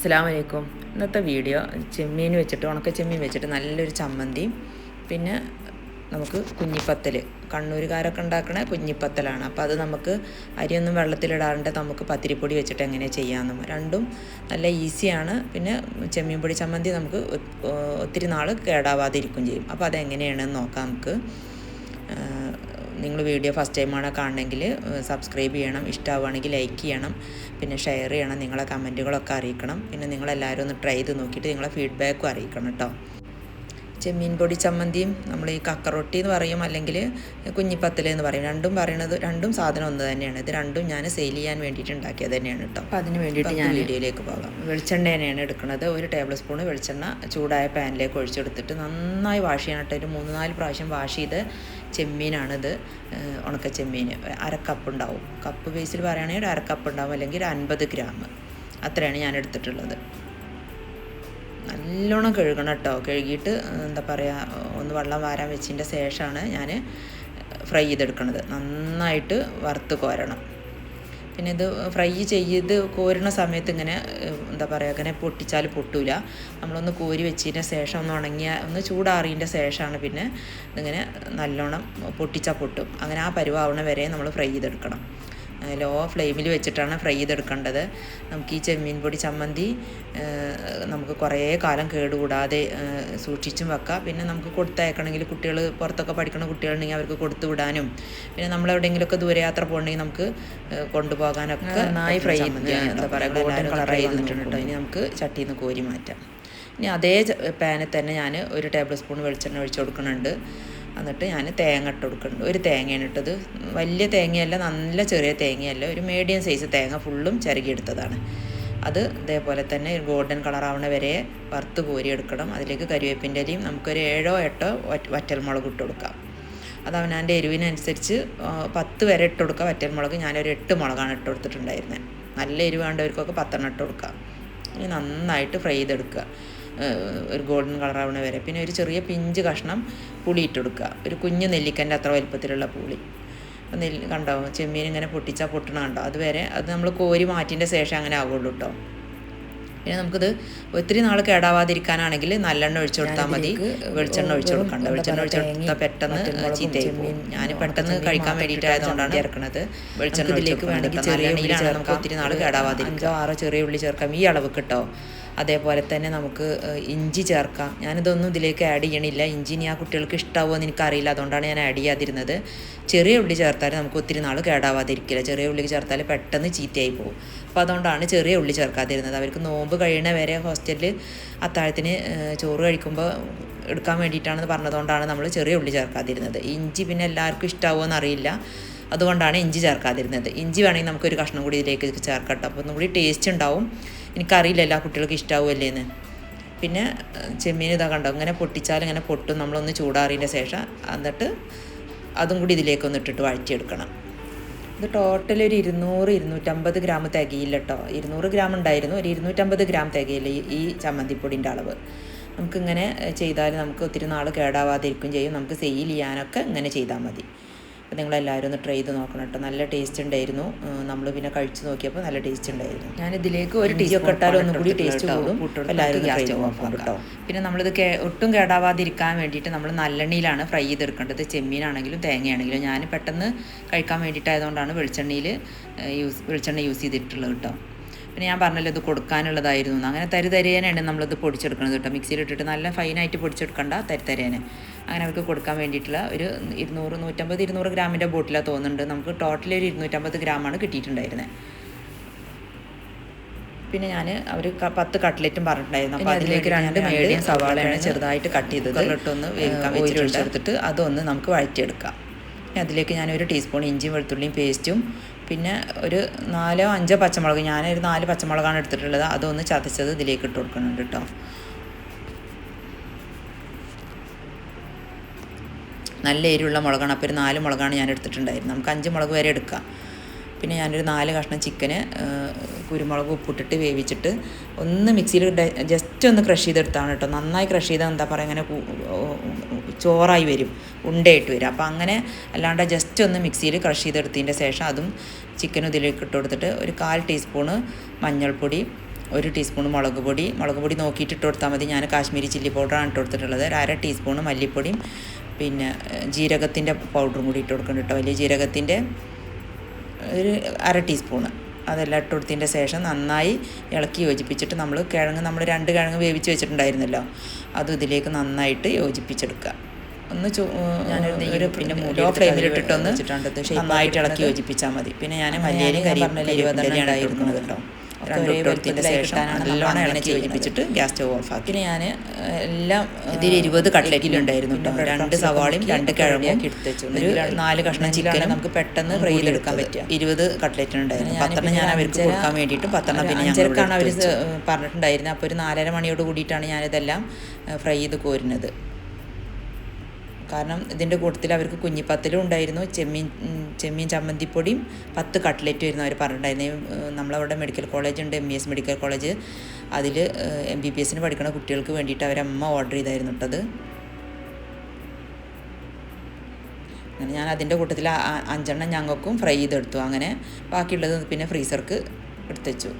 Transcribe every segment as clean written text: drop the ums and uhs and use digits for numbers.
അസ്സലാമു അലൈക്കും. ഇന്നത്തെ വീഡിയോ ചെമ്മീൻ വെച്ചിട്ട് ഉണക്ക ചെമ്മീൻ വെച്ചിട്ട് നല്ലൊരു ചമ്മന്തിയും പിന്നെ നമുക്ക് കുഞ്ഞിപ്പത്തൽ കണ്ണൂരുകാരൊക്കെ ഉണ്ടാക്കുന്ന കുഞ്ഞിപ്പത്തലാണ്. അപ്പോൾ അത് നമുക്ക് അരിയൊന്നും വെള്ളത്തിലിടാണ്ട് നമുക്ക് പത്തിരിപ്പൊടി വെച്ചിട്ട് എങ്ങനെ ചെയ്യാമെന്നും രണ്ടും നല്ല ഈസിയാണ്. പിന്നെ ചെമ്മീൻ പൊടി ചമ്മന്തി നമുക്ക് ഒത്തിരി നാൾ കേടാവാതിരിക്കും ചെയ്യും. അപ്പോൾ അതെങ്ങനെയാണെന്ന് നോക്കാം നമുക്ക്. നിങ്ങൾ വീഡിയോ ഫസ്റ്റ് ടൈമാണ് കാണണമെങ്കിൽ സബ്സ്ക്രൈബ് ചെയ്യണം, ഇഷ്ടമാവുകയാണെങ്കിൽ ലൈക്ക് ചെയ്യണം, പിന്നെ ഷെയർ ചെയ്യണം, നിങ്ങളെ കമൻറ്റുകളൊക്കെ അറിയിക്കണം. പിന്നെ നിങ്ങളെല്ലാവരും ഒന്ന് ട്രൈ ചെയ്ത് നോക്കിയിട്ട് നിങ്ങളെ ഫീഡ്ബാക്കും അറിയിക്കണം കേട്ടോ. ചെമ്മീൻ പൊടി ചമ്മന്തിയും നമ്മൾ ഈ കക്കറൊട്ടി എന്ന് പറയും, അല്ലെങ്കിൽ കുഞ്ഞിപ്പത്തൽ എന്ന് പറയും. രണ്ടും സാധനം ഒന്ന് തന്നെയാണ്. ഇത് രണ്ടും ഞാൻ സെയിൽ ചെയ്യാൻ വേണ്ടിയിട്ട് ഉണ്ടാക്കിയത് തന്നെയാണ് കേട്ടോ. അപ്പോൾ അതിന് വേണ്ടിയിട്ട് ഞാൻ വീഡിയോയിലേക്ക് പോകാം. വെളിച്ചെണ്ണ തന്നെയാണ് എടുക്കുന്നത്. 1 ടേബിൾ സ്പൂൺ വെളിച്ചെണ്ണ ചൂടായ പാനിലേക്ക് ഒഴിച്ചെടുത്തിട്ട് നന്നായി വാഷ് ചെയ്യണം കേട്ടോ. ഒരു 3-4 പ്രാവശ്യം വാഷ് ചെയ്ത് ചെമ്മീനാണിത്. ഉണക്ക ചെമ്മീൻ 1/2 കപ്പ് ഉണ്ടാവും. കപ്പ് ബേസിൽ പറയുകയാണെങ്കിൽ 1/2 കപ്പ് ഉണ്ടാവും, അല്ലെങ്കിൽ 50 ഗ്രാം. അത്രയാണ് ഞാൻ എടുത്തിട്ടുള്ളത്. നല്ലോണം കഴുകണം കേട്ടോ. കഴുകിയിട്ട് എന്താ പറയുക, ഒന്ന് വെള്ളം വാരാൻ വെച്ചതിൻ്റെ ശേഷമാണ് ഞാൻ ഫ്രൈ ചെയ്തെടുക്കുന്നത്. നന്നായിട്ട് വറുത്ത് കോരണം. പിന്നെ ഇത് ഫ്രൈ ചെയ്ത് കോരുന്ന സമയത്ത് ഇങ്ങനെ എന്താ പറയുക, ഇങ്ങനെ പൊട്ടിച്ചാൽ പൊട്ടൂല. നമ്മളൊന്ന് കോരി വെച്ചതിൻ്റെ ശേഷം ഒന്ന് ചൂടാറിയതിൻ്റെ ശേഷമാണ് പിന്നെ ഇതിങ്ങനെ നല്ലോണം പൊട്ടിച്ചാൽ പൊട്ടും. അങ്ങനെ ആ പരുവാവണ വരെ നമ്മൾ ഫ്രൈ ചെയ്തെടുക്കണം. ലോ ഫ്ലെയിമിൽ വെച്ചിട്ടാണ് ഫ്രൈ ചെയ്തെടുക്കേണ്ടത്. നമുക്ക് ഈ ചെമ്മീൻ പൊടി ചമ്മന്തി നമുക്ക് കുറേ കാലം കേടുകൂടാതെ സൂക്ഷിച്ചും വെക്കാം. പിന്നെ നമുക്ക് കൊടുത്തയക്കണമെങ്കിൽ കുട്ടികൾ പുറത്തൊക്കെ പഠിക്കുന്ന കുട്ടികളുണ്ടെങ്കിൽ അവർക്ക് കൊടുത്തു വിടാനും, പിന്നെ നമ്മളെവിടെയെങ്കിലുമൊക്കെ ദൂരയാത്ര പോകണമെങ്കിൽ നമുക്ക് കൊണ്ടുപോകാനൊക്കെ നന്നായി ഫ്രൈ എന്താ പറയുക, ഗോൾഡൻ കളർ ചെയ്തിട്ടുണ്ട് കേട്ടോ. ഇനി നമുക്ക് ചട്ടിയിൽ നിന്ന് കോരി മാറ്റാം. ഇനി അതേ പാനിൽ തന്നെ ഞാൻ 1 ടേബിൾ സ്പൂൺ വെളിച്ചെണ്ണ ഒഴിച്ച് കൊടുക്കുന്നുണ്ട്. എന്നിട്ട് ഞാൻ തേങ്ങ ഇട്ട് കൊടുക്കുന്നുണ്ട്. ഒരു തേങ്ങയാണ് ഇട്ടത്. വലിയ തേങ്ങയല്ല, നല്ല ചെറിയ തേങ്ങയല്ല, ഒരു മീഡിയം സൈസ് തേങ്ങ ഫുള്ളും ചിരകിയെടുത്തതാണ്. അത് ഇതേപോലെ തന്നെ ഗോൾഡൻ കളറാവണ വരെ വറുത്ത് കോരിയെടുക്കണം. അതിലേക്ക് കരിവേപ്പിൻ്റെ ഇലയും നമുക്കൊരു 7-8 വറ്റൽമുളക് ഇട്ട് കൊടുക്കാം. അത് അവനവൻ്റെ എരിവിനനുസരിച്ച് 10 വരെ ഇട്ട് കൊടുക്കുക. വറ്റൽമുളക് ഞാനൊരു 8 മുളകാണ് ഇട്ട് കൊടുത്തിട്ടുണ്ടായിരുന്നത്. നല്ല എരിവ് വേണ്ടവർക്കൊക്കെ 10 ഇട്ട് കൊടുക്കാം. ഇനി നന്നായിട്ട് ഫ്രൈ ചെയ്തെടുക്കുക ഒരു ഗോൾഡൻ കളറാവണ വരെ. പിന്നെ ഒരു ചെറിയ പിഞ്ച് കഷ്ണം പുളി ഇട്ട് കൊടുക്കുക. ഒരു കുഞ്ഞു നെല്ലിക്കൻ്റെ അത്ര വലുപ്പത്തിലുള്ള പുളി. കണ്ടോ, ചെമ്മീൻ ഇങ്ങനെ പൊട്ടിച്ചാൽ പൊട്ടണ കണ്ടോ. അതുവരെ അത് നമ്മൾ കോരി മാറ്റിൻ്റെ ശേഷം അങ്ങനെ ആവുള്ളൂ കേട്ടോ. പിന്നെ നമുക്കിത് ഒത്തിരി നാൾ കേടാവാതിരിക്കാനാണെങ്കിൽ നല്ലെണ്ണ ഒഴിച്ചു കൊടുത്താൽ മതി. വെളിച്ചെണ്ണ ഒഴിച്ചു കൊടുക്കണ്ട. വെളിച്ചെണ്ണ ഒഴിച്ചു കൊടുത്താൽ പെട്ടെന്ന് ചീത്തയായി പോകും. ഞാൻ പെട്ടെന്ന് കഴിക്കാൻ വേണ്ടിയിട്ടായതുകൊണ്ടാണ് ചേർക്കുന്നത്. വെളിച്ചെണ്ണ ഇതിലേക്ക് വേണമെങ്കിൽ ചെറിയ ഉള്ളിലാണ് നമുക്ക് ഒത്തിരി നാൾ കേടാവാതിരിക്കും. 5-6 ചെറിയ ഉള്ളി ചേർക്കാം, ഈ അളവ് കിട്ടോ. അതേപോലെ തന്നെ നമുക്ക് ഇഞ്ചി ചേർക്കാം. ഞാനിതൊന്നും ഇതിലേക്ക് ആഡ് ചെയ്യണില്ല. ഇഞ്ചി ഇനി ആ കുട്ടികൾക്ക് ഇഷ്ടമാവുമോ എന്ന് എനിക്കറിയില്ല, അതുകൊണ്ടാണ് ഞാൻ ആഡ് ചെയ്യാതിരുന്നത്. ചെറിയ ഉള്ളി ചേർത്താൽ നമുക്ക് ഒത്തിരി നാൾ കേടാവാതിരിക്കില്ല. ചെറിയ ഉള്ളി ചേർത്താൽ പെട്ടെന്ന് ചീത്തയായി പോകും. അപ്പോൾ അതുകൊണ്ടാണ് ചെറിയ ഉള്ളി ചേർക്കാതിരുന്നത്. അവർക്ക് നോമ്പ് കഴിയണ വരെ ഹോസ്റ്റലിൽ അത്താഴത്തിന് ചോറ് കഴിക്കുമ്പോൾ എടുക്കാൻ വേണ്ടിയിട്ടാണെന്ന് പറഞ്ഞതുകൊണ്ടാണ് നമ്മൾ ചെറിയ ഉള്ളി ചേർക്കാതിരുന്നത്. ഇഞ്ചി പിന്നെ എല്ലാവർക്കും ഇഷ്ടമാവുമോ എന്നറിയില്ല, അതുകൊണ്ടാണ് ഇഞ്ചി ചേർക്കാതിരുന്നത്. ഇഞ്ചി വേണമെങ്കിൽ നമുക്കൊരു കഷ്ണം കൂടി ഇതിലേക്ക് ചേർക്കട്ടോ. അപ്പോൾ ഒന്നും കൂടി ടേസ്റ്റ് ഉണ്ടാവും. എനിക്കറിയില്ല എല്ലാ കുട്ടികൾക്ക് ഇഷ്ടാവുമല്ലേന്ന്. പിന്നെ ചെമ്മീൻ ഇതാ കണ്ടോ, ഇങ്ങനെ പൊട്ടിച്ചാൽ ഇങ്ങനെ പൊട്ടും. നമ്മളൊന്ന് ചൂടാറിയതിൻ്റെ ശേഷം എന്നിട്ട് അതും കൂടി ഇതിലേക്കൊന്ന് ഇട്ടിട്ട് വഴറ്റിയെടുക്കണം. ഇത് ടോട്ടൽ ഒരു 200-250 ഗ്രാം തികയില്ല കേട്ടോ. 200 ഗ്രാം ഉണ്ടായിരുന്നു, ഒരു 250 ഗ്രാം തികയില്ല ഈ ചമ്മന്തിപ്പൊടിൻ്റെ അളവ്. നമുക്കിങ്ങനെ ചെയ്താൽ നമുക്ക് ഒത്തിരി നാൾ കേടാവാതിരിക്കും ചെയ്യും. നമുക്ക് സെയിൽ ചെയ്യാനൊക്കെ ഇങ്ങനെ ചെയ്താൽ മതി. അപ്പോൾ നിങ്ങളെല്ലാവരും ഒന്ന് ട്രൈ ചെയ്ത് നോക്കണം കേട്ടോ. നല്ല ടേസ്റ്റ് ഉണ്ടായിരുന്നു. നമ്മൾ പിന്നെ കഴിച്ച് നോക്കിയപ്പോൾ നല്ല ടേസ്റ്റ് ഉണ്ടായിരുന്നു. ഞാനിതിലേക്ക് ഒരു ടീയൊക്കെ ഇട്ടാലും ഒന്നും കൂടി ടേസ്റ്റ് കൂടും. എല്ലാവരും ഗ്യാസ് നോക്കാം കേട്ടോ. പിന്നെ നമ്മളിത് ഒട്ടും കേടാവാതിരിക്കാൻ വേണ്ടിയിട്ട് നമ്മൾ നല്ലെണ്ണയിലാണ് ഫ്രൈ ചെയ്തെടുക്കേണ്ടത്. ചെമ്മീനാണെങ്കിലും തേങ്ങയാണെങ്കിലും. ഞാൻ പെട്ടെന്ന് കഴിക്കാൻ വേണ്ടിയിട്ടായതുകൊണ്ടാണ് വെളിച്ചെണ്ണ യൂസ് ചെയ്തിട്ടുള്ളത് കേട്ടോ. പിന്നെ ഞാൻ പറഞ്ഞല്ലോ ഇത് കൊടുക്കാനുള്ളതായിരുന്നു. അങ്ങനെ തരിതരേനാണ് നമ്മളിത് പൊടിച്ചെടുക്കുന്നത് കേട്ടോ. മിക്സിയിലിട്ടിട്ട് നല്ല ഫൈനായിട്ട് പൊടിച്ചെടുക്കണ്ട, തരിതരേനെ. അങ്ങനെ അവർക്ക് കൊടുക്കാൻ വേണ്ടിയിട്ടുള്ള ഒരു 150-200 ഗ്രാമിൻ്റെ ബോട്ടിലാണ് തോന്നുന്നുണ്ട്. നമുക്ക് ടോട്ടൽ ഒരു 250 ഗ്രാമാണ് കിട്ടിയിട്ടുണ്ടായിരുന്നത്. പിന്നെ ഞാൻ അവർ 10 കട്ട്ലറ്റും പറഞ്ഞിട്ടുണ്ടായിരുന്നു. അപ്പോൾ അതിലേക്ക് 2 മീഡിയം സവാളയാണ് ചെറുതായിട്ട് കട്ട് ചെയ്തത് ഇട്ടൊന്ന് വേവിക്കാൻ വെച്ചെടുത്തിട്ട് അതൊന്ന് നമുക്ക് വഴറ്റിയെടുക്കാം. അതിലേക്ക് ഞാനൊരു ടീസ്പൂൺ ഇഞ്ചിയും വെളുത്തുള്ളിയും പേസ്റ്റും, പിന്നെ ഒരു 4-5 പച്ചമുളക്, ഞാനൊരു 4 പച്ചമുളകാണ് എടുത്തിട്ടുള്ളത്, അതൊന്ന് ചതച്ചത് ഇതിലേക്ക് ഇട്ട് കൊടുക്കുന്നുണ്ട് കേട്ടോ. നല്ല എരിവുള്ള മുളകാണ്. അപ്പോൾ ഒരു 4 മുളകാണ് ഞാൻ എടുത്തിട്ടുണ്ടായിരുന്നത്. നമുക്ക് 5 മുളക് വരെ എടുക്കാം. പിന്നെ ഞാനൊരു 4 കഷ്ണം ചിക്കന് കുരുമുളക് ഉപ്പിട്ടിട്ട് വേവിച്ചിട്ട് ഒന്ന് മിക്സിയിൽ ജസ്റ്റ് ഒന്ന് ക്രഷ് ചെയ്തെടുത്താണ് കേട്ടോ. നന്നായി ക്രഷ് ചെയ്താൽ എന്താ പറയുക, ഇങ്ങനെ ചോറായി വരും, ഉണ്ടയായിട്ട് വരും. അപ്പോൾ അങ്ങനെ അല്ലാണ്ട് ജസ്റ്റ് ഒന്ന് മിക്സിയിൽ ക്രഷ് ചെയ്തെടുത്തതിൻ്റെ ശേഷം അതും ചിക്കനും ഇതിലേക്ക് ഇട്ട് കൊടുത്തിട്ട് ഒരു 1/4 ടീസ്പൂണ് മഞ്ഞൾപ്പൊടി, 1 ടീസ്പൂൺ മുളക് പൊടി നോക്കിയിട്ട് ഇട്ട് കൊടുത്താൽ മതി. ഞാൻ കാശ്മീരി ചില്ലി പൗഡറാണ് ഇട്ട് കൊടുത്തിട്ടുള്ളത്. 1/2 ടീസ്പൂൺ മല്ലിപ്പൊടിയും പിന്നെ ജീരകത്തിൻ്റെ പൗഡറും കൂടി ഇട്ട് കൊടുക്കുന്നുണ്ട് കേട്ടോ. വലിയ ജീരകത്തിൻ്റെ ഒരു 1/2 ടീസ്പൂണ് അതെല്ലാം ഇട്ട് കൊടുത്തതിൻ്റെ ശേഷം നന്നായി ഇളക്കി യോജിപ്പിച്ചിട്ട് നമ്മൾ 2 കിഴങ്ങ് വേവിച്ച് വെച്ചിട്ടുണ്ടായിരുന്നല്ലോ, അതും ഇതിലേക്ക് നന്നായിട്ട് യോജിപ്പിച്ചെടുക്കുക. ഞാനൊരു പിന്നെ ലോ ഫ്ലെയിമിലിട്ടിട്ടൊന്ന് നന്നായിട്ട് ഇളക്കി യോജിപ്പിച്ചാൽ മതി. പിന്നെ ഞാൻ മല്ലിയിലും കരിവേപ്പിലയാണ് എടുക്കുന്നത് കേട്ടോ. 2 ഇട്ടതിൻ്റെ ശേഷം നല്ലോണം ഇളക്കി യോജിപ്പിച്ചിട്ട് ഗ്യാസ് സ്റ്റവ് ഓഫാക്കി. പിന്നെ ഞാൻ എല്ലാം ഇതിൽ 20 കട്ട്ലറ്റിലുണ്ടായിരുന്നു കേട്ടോ. 2 സവാളയും 2 കിഴങ്ങും ഒരു 4 കഷ്ണം ചിക്കനും നമുക്ക് പെട്ടെന്ന് ഫ്രൈ ചെയ്തെടുക്കാൻ പറ്റുക. 20 കട്ട്ലറ്റിനുണ്ടായിരുന്നു. 10 ഞാൻ അവർക്ക് കൊടുക്കാൻ വേണ്ടിയിട്ട് 10 പിന്നെ 5:30 അവർ പറഞ്ഞിട്ടുണ്ടായിരുന്നത്. അപ്പോൾ ഒരു 4:30 മണിയോട് കൂടിയിട്ടാണ് ഞാനിതെല്ലാം ഫ്രൈ ചെയ്ത് കോരുന്നത്. കാരണം ഇതിൻ്റെ കൂട്ടത്തിൽ അവർക്ക് കുഞ്ഞിപ്പത്തലും ഉണ്ടായിരുന്നു, ചെമ്മീൻ ചമ്മന്തിപ്പൊടിയും 10 കട്ട്ലറ്റും ആയിരുന്നു അവർ പറഞ്ഞിട്ടുണ്ടായിരുന്നു. നമ്മളവിടെ മെഡിക്കൽ കോളേജ് ഉണ്ട്, MES മെഡിക്കൽ കോളേജ്, അതിൽ MBBSന് പഠിക്കുന്ന കുട്ടികൾക്ക് വേണ്ടിയിട്ട് അവരമ്മ ഓർഡർ ചെയ്തായിരുന്നു ഇട്ടത്. അങ്ങനെ ഞാൻ അതിൻ്റെ കൂട്ടത്തിൽ 5 എണ്ണം ഞങ്ങൾക്കും ഫ്രൈ ചെയ്തെടുത്തു. അങ്ങനെ ബാക്കിയുള്ളത് പിന്നെ ഫ്രീസർക്ക് എടുത്തുവെച്ചു.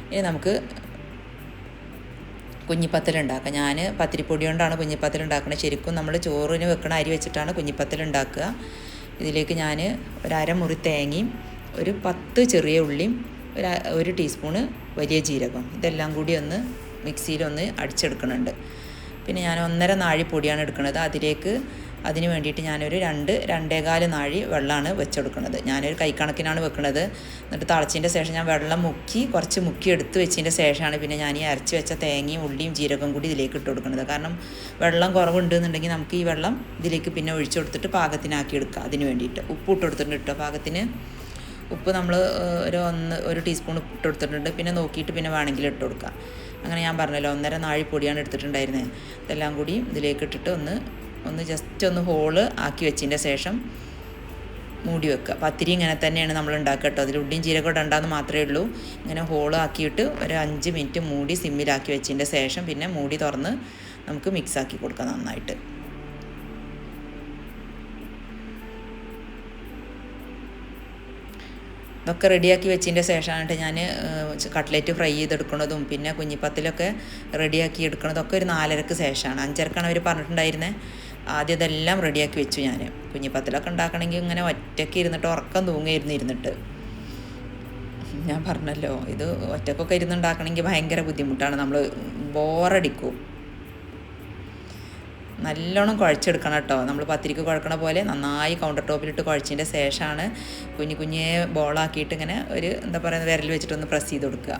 ഇനി നമുക്ക് കുഞ്ഞിപ്പത്തൽ ഉണ്ടാക്കുക. ഞാൻ പത്തിരിപ്പൊടി കൊണ്ടാണ് കുഞ്ഞിപ്പത്തൽ ഉണ്ടാക്കുന്നത്. ശരിക്കും നമ്മൾ ചോറിന് വെക്കണ അരി വെച്ചിട്ടാണ് കുഞ്ഞിപ്പത്തൽ ഉണ്ടാക്കുക. ഇതിലേക്ക് ഞാൻ 1/2 മുറി തേങ്ങയും ഒരു 10 ചെറിയ ഉള്ളിയും 1 ടീസ്പൂണ് വലിയ ജീരകം ഇതെല്ലാം കൂടി ഒന്ന് മിക്സിയിലൊന്ന് അടിച്ചെടുക്കുന്നുണ്ട്. പിന്നെ ഞാൻ 1.5 നാഴി പൊടിയാണ് എടുക്കുന്നത്. അതിന് വേണ്ടിയിട്ട് ഞാനൊരു 2-2.25 നാഴി വെള്ളമാണ് വെച്ചെടുക്കുന്നത്. ഞാനൊരു കൈക്കണക്കിനാണ് വെക്കുന്നത്. എന്നിട്ട് തിളച്ചതിൻ്റെ ശേഷം ഞാൻ വെള്ളം കുറച്ച് മുക്കി എടുത്ത് വെച്ചതിൻ്റെ ശേഷമാണ് പിന്നെ ഞാൻ ഈ അരച്ച് വെച്ച തേങ്ങയും ഉള്ളിയും ജീരകം കൂടി ഇതിലേക്ക് ഇട്ട് കൊടുക്കുന്നത്. കാരണം വെള്ളം കുറവുണ്ടെന്നുണ്ടെങ്കിൽ നമുക്ക് ഈ വെള്ളം ഇതിലേക്ക് പിന്നെ ഒഴിച്ചു കൊടുത്തിട്ട് പാകത്തിനാക്കി എടുക്കുക. അതിന് വേണ്ടിയിട്ട് ഉപ്പ് ഇട്ട് കൊടുത്തിട്ടുണ്ട് കേട്ടോ. പാകത്തിന് ഉപ്പ് നമ്മൾ ഒരു ടീസ്പൂൺ ഇട്ട് കൊടുത്തിട്ടുണ്ട്. പിന്നെ നോക്കിയിട്ട് പിന്നെ വേണമെങ്കിൽ ഇട്ട് കൊടുക്കുക. അങ്ങനെ ഞാൻ പറഞ്ഞല്ലോ 1.5 നാഴി പൊടിയാണ് എടുത്തിട്ടുണ്ടായിരുന്നത്. ഇതെല്ലാം കൂടി ഇതിലേക്ക് ഇട്ടിട്ട് ഒന്ന് ജസ്റ്റ് ഒന്ന് ഹോള് ആക്കി വെച്ചതിൻ്റെ ശേഷം മൂടി വെക്കുക. പത്തിരി ഇങ്ങനെ തന്നെയാണ് നമ്മൾ ഉണ്ടാക്കുക കേട്ടോ. അതിൽ ഉള്ളിയും ജീരകം ഇടണ്ടെന്ന് മാത്രമേ ഉള്ളൂ. ഇങ്ങനെ ഹോള് ആക്കിയിട്ട് ഒരു 5 മിനിറ്റ് മൂടി സിമ്മിലാക്കി വെച്ചതിൻ്റെ ശേഷം പിന്നെ മൂടി തുറന്ന് നമുക്ക് മിക്സാക്കി കൊടുക്കാം നന്നായിട്ട്. ഇതൊക്കെ റെഡിയാക്കി വെച്ചതിൻ്റെ ശേഷമാണ് ഞാൻ കട്ട്ലറ്റ് ഫ്രൈ ചെയ്തെടുക്കുന്നതും പിന്നെ കുഞ്ഞിപ്പത്തിലൊക്കെ റെഡിയാക്കി എടുക്കുന്നതൊക്കെ ഒരു 4:30 ശേഷമാണ്. 5:30 അവർ പറഞ്ഞിട്ടുണ്ടായിരുന്നത്. ആദ്യം ഇതെല്ലാം റെഡിയാക്കി വെച്ചു. ഞാൻ കുഞ്ഞിപ്പത്തിലൊക്കെ ഉണ്ടാക്കണമെങ്കിൽ ഇങ്ങനെ ഒറ്റയ്ക്ക് ഇരുന്നിട്ട് ഉറക്കം ഇരുന്നിട്ട് ഞാൻ പറഞ്ഞല്ലോ, ഇത് ഒറ്റക്കൊക്കെ ഇരുന്നുണ്ടാക്കണമെങ്കിൽ ഭയങ്കര ബുദ്ധിമുട്ടാണ്. നമ്മൾ ബോറടിക്കും. നല്ലോണം കുഴച്ചെടുക്കണം കേട്ടോ. നമ്മൾ പത്തിരിക്ക് കുഴക്കണ പോലെ നന്നായി കൗണ്ടർ ടോപ്പിലിട്ട് കുഴച്ചതിൻ്റെ ശേഷമാണ് കുഞ്ഞേ ബോളാക്കിയിട്ട് ഇങ്ങനെ ഒരു വിരൽ വെച്ചിട്ടൊന്ന് പ്രസ് ചെയ്ത് കൊടുക്കുക.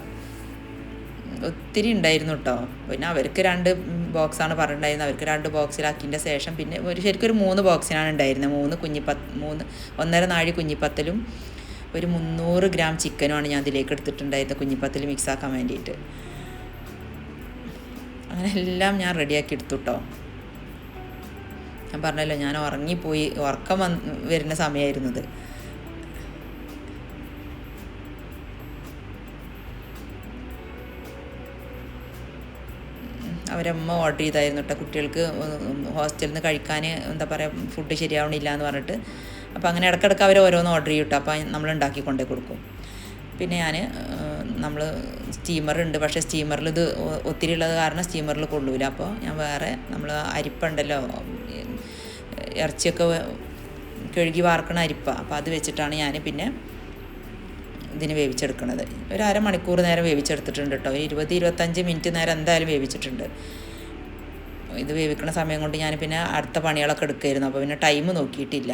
ഒത്തിരി ഉണ്ടായിരുന്നു കേട്ടോ. പിന്നെ അവർക്ക് 2 ബോക്സാണ് പറഞ്ഞിട്ടുണ്ടായിരുന്നത്. അവർക്ക് 2 ബോക്സിലാക്കിയതിൻ്റെ ശേഷം പിന്നെ ശരിക്കും ഒരു 3 ബോക്സിനാണ് ഉണ്ടായിരുന്നത്. 1.5 നാഴി കുഞ്ഞിപ്പത്തലും ഒരു 300 ഗ്രാം ചിക്കനുമാണ് ഞാൻ അതിലേക്ക് എടുത്തിട്ടുണ്ടായിരുന്നത് കുഞ്ഞിപ്പത്തൽ മിക്സാക്കാൻ വേണ്ടിയിട്ട്. അങ്ങനെ എല്ലാം ഞാൻ റെഡിയാക്കി എടുത്തു കേട്ടോ. ഞാൻ പറഞ്ഞല്ലോ, ഞാൻ ഉറങ്ങിപ്പോയി, ഉറക്കം വരുന്ന സമയമായിരുന്നത്. അവരമ്മ ഓർഡർ ചെയ്തായിരുന്നു കേട്ടോ. കുട്ടികൾക്ക് ഹോസ്റ്റലിൽ നിന്ന് കഴിക്കാൻ ഫുഡ് ശരിയാവണില്ല എന്ന് പറഞ്ഞിട്ട്. അപ്പോൾ അങ്ങനെ ഇടയ്ക്കിടയ്ക്ക് അവർ ഓരോന്ന് ഓർഡർ ചെയ്യും കേട്ടോ. അപ്പോൾ നമ്മൾ ഉണ്ടാക്കി കൊണ്ടേ കൊടുക്കും. പിന്നെ നമ്മൾ സ്റ്റീമറുണ്ട്, പക്ഷേ സ്റ്റീമറിൽ ഇത് ഒത്തിരി ഉള്ളത് കാരണം സ്റ്റീമറിൽ കൊള്ളൂല. അപ്പോൾ ഞാൻ വേറെ നമ്മൾ അരിപ്പുണ്ടല്ലോ, ഇറച്ചിയൊക്കെ കഴുകി വാർക്കണ അരിപ്പ, അപ്പോൾ അത് വെച്ചിട്ടാണ് ഞാൻ പിന്നെ ഇതിന് വേവിച്ചെടുക്കുന്നത്. ഒരു 1/2 മണിക്കൂർ നേരം വേവിച്ചെടുത്തിട്ടുണ്ട് കേട്ടോ. 20-25 മിനിറ്റ് നേരം എന്തായാലും വേവിച്ചിട്ടുണ്ട്. ഇത് വേവിക്കണ സമയം കൊണ്ട് ഞാൻ പിന്നെ അടുത്ത പണികളൊക്കെ എടുക്കുമായിരുന്നു. അപ്പോൾ പിന്നെ ടൈം നോക്കിയിട്ടില്ല.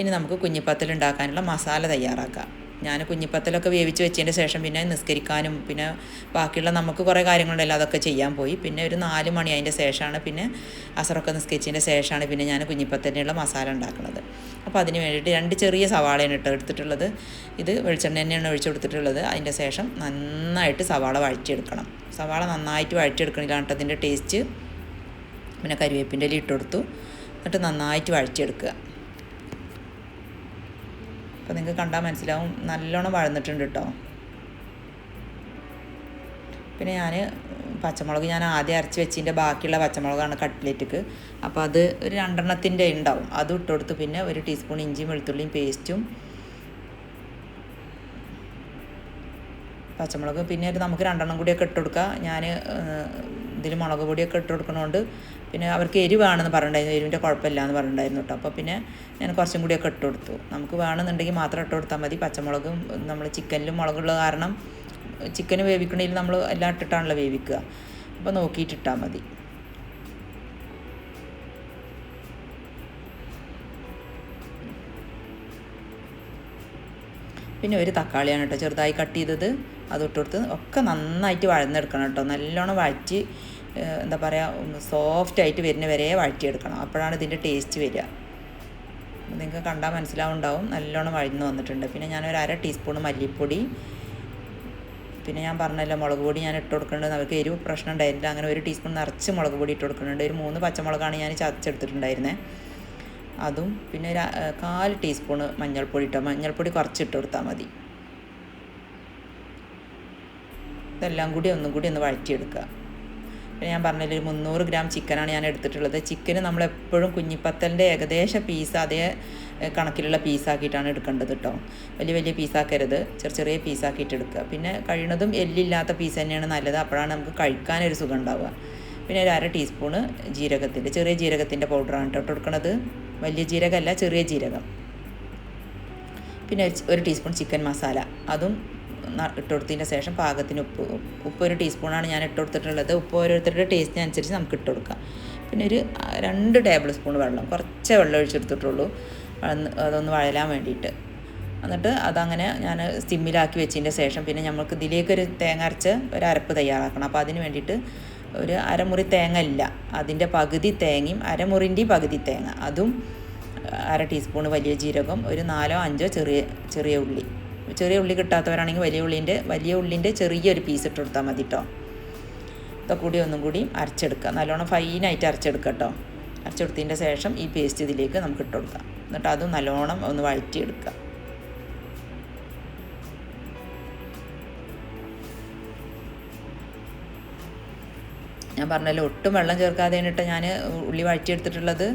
ഇനി നമുക്ക് കുഞ്ഞിപ്പത്തൽ ഉണ്ടാക്കാനുള്ള മസാല തയ്യാറാക്കാം. ഞാൻ കുഞ്ഞിപ്പത്തലൊക്കെ വേവിച്ച് വെച്ചതിൻ്റെ ശേഷം പിന്നെ നിസ്കരിക്കാനും പിന്നെ ബാക്കിയുള്ള നമുക്ക് കുറേ കാര്യങ്ങളുണ്ടല്ലോ, അതൊക്കെ ചെയ്യാൻ പോയി. പിന്നെ ഒരു 4 മണി അതിൻ്റെ ശേഷമാണ് പിന്നെ അസറൊക്കെ നിസ്കരിച്ചതിൻ്റെ ശേഷമാണ് പിന്നെ ഞാൻ കുഞ്ഞിപ്പത്തലിനുള്ള മസാല ഉണ്ടാക്കുന്നത്. അപ്പോൾ അതിന് വേണ്ടിയിട്ട് 2 ചെറിയ സവാളയാണ് എടുത്തിട്ടുള്ളത്. ഇത് വെളിച്ചെണ്ണ തന്നെയാണ് ഒഴിച്ചു കൊടുത്തിട്ടുള്ളത്. അതിൻ്റെ ശേഷം നന്നായിട്ട് സവാള വഴറ്റിയെടുക്കണം. സവാള നന്നായിട്ട് വഴറ്റിയെടുക്കണില്ലാണ് കേട്ടോ അതിൻ്റെ ടേസ്റ്റ്. പിന്നെ കരിവേപ്പിൻ്റെ ഇല ഇട്ട് കൊടുത്തു. എന്നിട്ട് നന്നായിട്ട് വഴറ്റിയെടുക്കുക. അപ്പോൾ നിങ്ങൾക്ക് കണ്ടാൽ മനസ്സിലാവും നല്ലോണം വഴന്നിട്ടുണ്ട് കേട്ടോ. പിന്നെ ഞാൻ പച്ചമുളക് ആദ്യം അരച്ച് വെച്ചതിൻ്റെ ബാക്കിയുള്ള പച്ചമുളകാണ് കട്ട്ലറ്റിക്ക്. അപ്പോൾ അത് ഒരു 2 എണ്ണത്തിൻ്റെ ഉണ്ടാവും, അതും ഇട്ട് കൊടുത്ത് പിന്നെ 1 ടീസ്പൂൺ ഇഞ്ചിയും വെളുത്തുള്ളിയും പേസ്റ്റും പച്ചമുളക് പിന്നെ നമുക്ക് 2 കൂടിയൊക്കെ ഇട്ട് കൊടുക്കുക. ഞാൻ ഇതിൽ മുളക് പൊടിയൊക്കെ ഇട്ട് കൊടുക്കണോണ്ട് പിന്നെ അവർക്ക് എരിവാണെന്ന് പറഞ്ഞിട്ടുണ്ടായിരുന്നു, എരിവിൻ്റെ കുഴപ്പമില്ല എന്ന് പറഞ്ഞിട്ടുണ്ടായിരുന്നു കേട്ടോ. അപ്പോൾ പിന്നെ ഞാൻ കുറച്ചും കൂടിയൊക്കെ ഇട്ട് കൊടുത്തു. നമുക്ക് വേണമെന്നുണ്ടെങ്കിൽ മാത്രം ഇട്ട് കൊടുത്താൽ മതി. പച്ചമുളകും നമ്മൾ ചിക്കനിലും മുളകുള്ള കാരണം ചിക്കൻ വേവിക്കണമെങ്കിൽ നമ്മൾ എല്ലാം ഇട്ടിട്ടാണല്ലോ വേവിക്കുക. അപ്പോൾ നോക്കിയിട്ടിട്ടാൽ മതി. പിന്നെ ഒരു തക്കാളിയാണ് കേട്ടോ ചെറുതായി കട്ട് ചെയ്തത്, അത് ഇട്ട് കൊടുത്ത് ഒക്കെ നന്നായിട്ട് വഴന്നെടുക്കണം കേട്ടോ. നല്ലോണം വഴറ്റി എന്താ പറയുക സോഫ്റ്റായിട്ട് വരുന്ന വരെ വഴറ്റിയെടുക്കണം. അപ്പോഴാണ് ഇതിൻ്റെ ടേസ്റ്റ് വരിക. നിങ്ങൾക്ക് കണ്ടാൽ മനസ്സിലാവുണ്ടാവും നല്ലോണം വഴന്ന് വന്നിട്ടുണ്ട്. പിന്നെ ഞാൻ ഒരു 1/2 ടീസ്പൂൺ മല്ലിപ്പൊടി, പിന്നെ ഞാൻ പറഞ്ഞല്ലോ മുളക് പൊടി ഞാൻ ഇട്ട് കൊടുക്കുന്നുണ്ട്. അവർക്ക് എരിവ് പ്രശ്നം ഉണ്ടായിരുന്നില്ല, അങ്ങനെ 1 ടീസ്പൂൺ നിറച്ച് മുളക് പൊടി ഇട്ട് കൊടുക്കുന്നുണ്ട്. ഒരു 3 പച്ചമുളകാണ് ഞാൻ ചതച്ചെടുത്തിട്ടുണ്ടായിരുന്നത്, അതും. പിന്നെ ഒരു 1/4 ടീസ്പൂണ് മഞ്ഞൾപ്പൊടി ഇട്ടോ, മഞ്ഞൾപ്പൊടി കുറച്ചിട്ട് കൊടുത്താൽ മതി. ഇതെല്ലാം കൂടി ഒന്നും കൂടി ഒന്ന് വഴറ്റിയെടുക്കുക. പിന്നെ ഞാൻ പറഞ്ഞില്ല 300 ഗ്രാം ചിക്കനാണ് ഞാൻ എടുത്തിട്ടുള്ളത്. ചിക്കന് നമ്മളെപ്പോഴും കുഞ്ഞിപ്പത്തലിൻ്റെ ഏകദേശം പീസ് അതേ കണക്കിലുള്ള പീസാക്കിയിട്ടാണ് എടുക്കേണ്ടത് കേട്ടോ. വലിയ വലിയ പീസാക്കരുത്, ചെറിയ പീസാക്കിയിട്ട് എടുക്കുക. പിന്നെ കഴിയുന്നതും എല്ലില്ലാത്ത പീസ് തന്നെയാണ് നല്ലത്, അപ്പോഴാണ് നമുക്ക് കഴിക്കാനൊരു സുഖം ഉണ്ടാവുക. പിന്നെ ഒരു 1/2 ടീസ്പൂണ് ചെറിയ ജീരകത്തിൻ്റെ പൗഡറാണ് ഇട്ട് കൊടുക്കുന്നത്. വലിയ ജീരകമല്ല, ചെറിയ ജീരകം. പിന്നെ 1 ടീസ്പൂൺ ചിക്കൻ മസാല, അതും ഇട്ട് കൊടുത്തതിന് ശേഷം പാകത്തിന് ഉപ്പ് 1 ടീസ്പൂണാണ് ഞാൻ ഇട്ട് കൊടുത്തിട്ടുള്ളത്. ഉപ്പ് ഓരോരുത്തരുടെ ടേസ്റ്റിനനുസരിച്ച് നമുക്ക് ഇട്ട് കൊടുക്കാം. പിന്നെ ഒരു 2 ടേബിൾ സ്പൂൺ വെള്ളം, കുറച്ചേ വെള്ളം ഒഴിച്ചെടുത്തിട്ടുള്ളൂ അതൊന്ന് വഴലാൻ വേണ്ടിയിട്ട്. എന്നിട്ട് അതങ്ങനെ ഞാൻ സിമ്മിലാക്കി വെച്ചതിൻ്റെ ശേഷം പിന്നെ നമുക്ക് ഇതിലേക്കൊരു തേങ്ങ അരച്ച് ഒരു അരപ്പ് തയ്യാറാക്കണം. അപ്പോൾ അതിന് വേണ്ടിയിട്ട് ഒരു 1/2 മുറി തേങ്ങ ഇല്ല, അതിൻ്റെ പകുതി തേങ്ങയും 1/2 മുറിൻ്റെയും പകുതി തേങ്ങ, അതും 1/2 ടീസ്പൂൺ വലിയ ജീരകം, ഒരു 4 5 ചെറിയ ഉള്ളി. ചെറിയ ഉള്ളി കിട്ടാത്തവരാണെങ്കിൽ വലിയ ഉള്ളിൻ്റെ ചെറിയൊരു പീസ് ഇട്ട് കൊടുത്താൽ മതി കേട്ടോ. ഇതൊക്കെ കൂടി ഒന്നും കൂടി അരച്ചെടുക്കുക, നല്ലോണം ഫൈനായിട്ട് അരച്ചെടുക്കുക കേട്ടോ. അരച്ചെടുത്തതിൻ്റെ ശേഷം ഈ പേസ്റ്റ് ഇതിലേക്ക് നമുക്ക് ഇട്ട് കൊടുക്കാം. എന്നിട്ട് അതും നല്ലോണം ഒന്ന് വഴറ്റിയെടുക്കുക. ഞാൻ പറഞ്ഞല്ലോ ഒട്ടും വെള്ളം ചേർക്കാതെയാണ് കേട്ടോ ഞാൻ ഉള്ളി വഴറ്റിയെടുത്തിട്ടുള്ളത്.